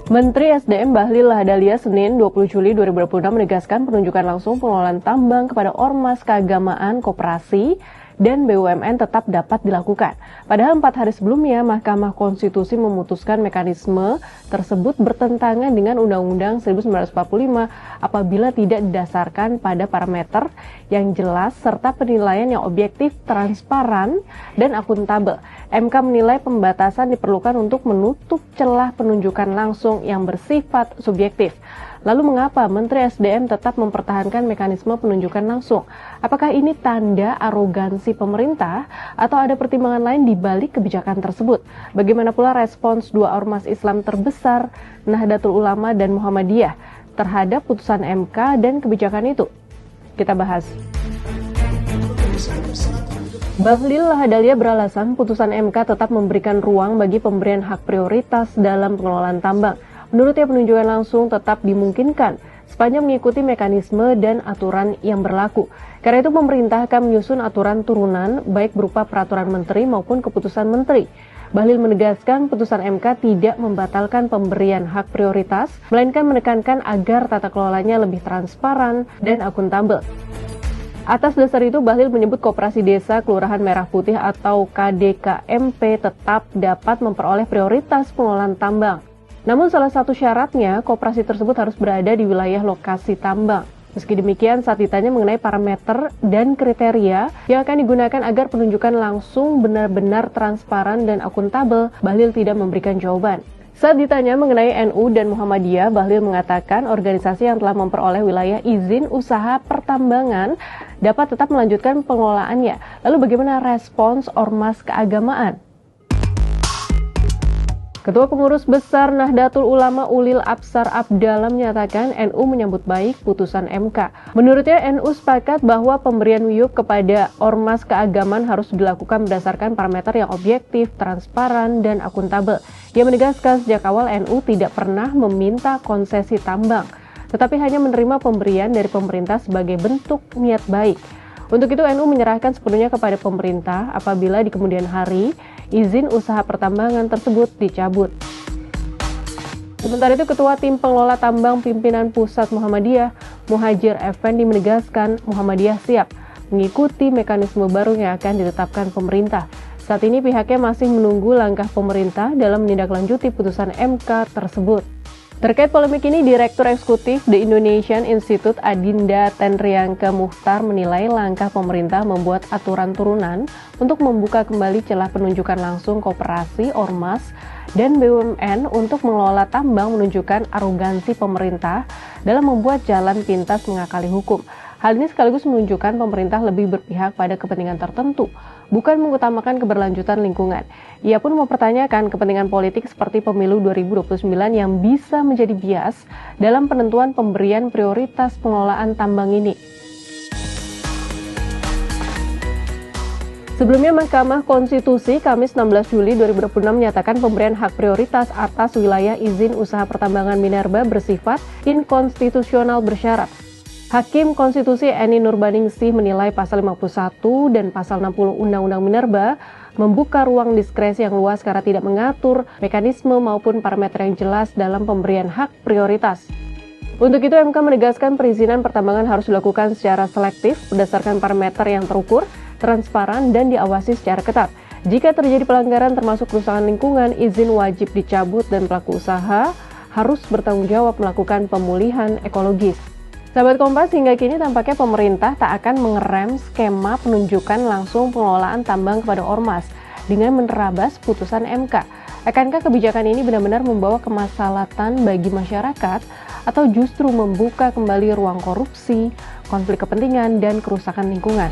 Menteri SDM Bahlil Lahadalia Senin 20 Juli 2026 menegaskan penunjukan langsung pengelolaan tambang kepada ormas keagamaan, koperasi, dan BUMN tetap dapat dilakukan. Padahal 4 hari sebelumnya, Mahkamah Konstitusi memutuskan mekanisme tersebut bertentangan dengan Undang-Undang 1945 apabila tidak didasarkan pada parameter yang jelas serta penilaian yang objektif, transparan, dan akuntabel. MK menilai pembatasan diperlukan untuk menutup celah penunjukan langsung yang bersifat subjektif. Lalu mengapa Menteri SDM tetap mempertahankan mekanisme penunjukan langsung? Apakah ini tanda arogansi pemerintah atau ada pertimbangan lain di balik kebijakan tersebut? Bagaimana pula respons dua ormas Islam terbesar, Nahdlatul Ulama dan Muhammadiyah, terhadap putusan MK dan kebijakan itu? Kita bahas. Bahlil Lahadalia beralasan putusan MK tetap memberikan ruang bagi pemberian hak prioritas dalam pengelolaan tambang. Menurutnya penunjukan langsung tetap dimungkinkan sepanjang mengikuti mekanisme dan aturan yang berlaku. Karena itu pemerintah akan menyusun aturan turunan baik berupa peraturan menteri maupun keputusan menteri. Bahlil menegaskan putusan MK tidak membatalkan pemberian hak prioritas, melainkan menekankan agar tata kelolanya lebih transparan dan akuntabel. Atas dasar itu, Bahlil menyebut Koperasi Desa Kelurahan Merah Putih atau KDKMP tetap dapat memperoleh prioritas pengelolaan tambang. Namun salah satu syaratnya, koperasi tersebut harus berada di wilayah lokasi tambang. Meski demikian, saat ditanya mengenai parameter dan kriteria yang akan digunakan agar penunjukan langsung benar-benar transparan dan akuntabel, Bahlil tidak memberikan jawaban. Saat ditanya mengenai NU dan Muhammadiyah, Bahlil mengatakan organisasi yang telah memperoleh wilayah izin usaha pertambangan dapat tetap melanjutkan pengelolaannya. Lalu bagaimana respons ormas keagamaan? Ketua Pengurus Besar Nahdlatul Ulama Ulil Absar Abdallah menyatakan NU menyambut baik putusan MK. Menurutnya NU sepakat bahwa pemberian WIUP kepada ormas keagamaan harus dilakukan berdasarkan parameter yang objektif, transparan, dan akuntabel. Ia menegaskan sejak awal NU tidak pernah meminta konsesi tambang, tetapi hanya menerima pemberian dari pemerintah sebagai bentuk niat baik. Untuk itu NU menyerahkan sepenuhnya kepada pemerintah apabila di kemudian hari izin usaha pertambangan tersebut dicabut. Sementara itu Ketua Tim Pengelola Tambang Pimpinan Pusat Muhammadiyah, Muhajir Effendi menegaskan Muhammadiyah siap mengikuti mekanisme baru yang akan ditetapkan pemerintah. Saat ini pihaknya masih menunggu langkah pemerintah dalam menindaklanjuti putusan MK tersebut. Terkait polemik ini, Direktur Eksekutif The Indonesian Institute Adinda Tenriangke Muhtar menilai langkah pemerintah membuat aturan turunan untuk membuka kembali celah penunjukan langsung koperasi, ormas, dan BUMN untuk mengelola tambang menunjukkan arogansi pemerintah dalam membuat jalan pintas mengakali hukum. Hal ini sekaligus menunjukkan pemerintah lebih berpihak pada kepentingan tertentu, bukan mengutamakan keberlanjutan lingkungan. Ia pun mempertanyakan kepentingan politik seperti pemilu 2029 yang bisa menjadi bias dalam penentuan pemberian prioritas pengelolaan tambang ini. Sebelumnya, Mahkamah Konstitusi Kamis 16 Juli 2026 menyatakan pemberian hak prioritas atas wilayah izin usaha pertambangan minerba bersifat inkonstitusional bersyarat. Hakim Konstitusi Eni Nurbaningsih menilai pasal 51 dan pasal 60 Undang-Undang Minerba membuka ruang diskresi yang luas karena tidak mengatur mekanisme maupun parameter yang jelas dalam pemberian hak prioritas. Untuk itu, MK menegaskan perizinan pertambangan harus dilakukan secara selektif berdasarkan parameter yang terukur, transparan, dan diawasi secara ketat. Jika terjadi pelanggaran termasuk kerusakan lingkungan, izin wajib dicabut dan pelaku usaha harus bertanggung jawab melakukan pemulihan ekologis. Sahabat Kompas, hingga kini tampaknya pemerintah tak akan mengerem skema penunjukan langsung pengelolaan tambang kepada ormas dengan menerabas putusan MK. Akankah kebijakan ini benar-benar membawa kemaslahatan bagi masyarakat atau justru membuka kembali ruang korupsi, konflik kepentingan, dan kerusakan lingkungan?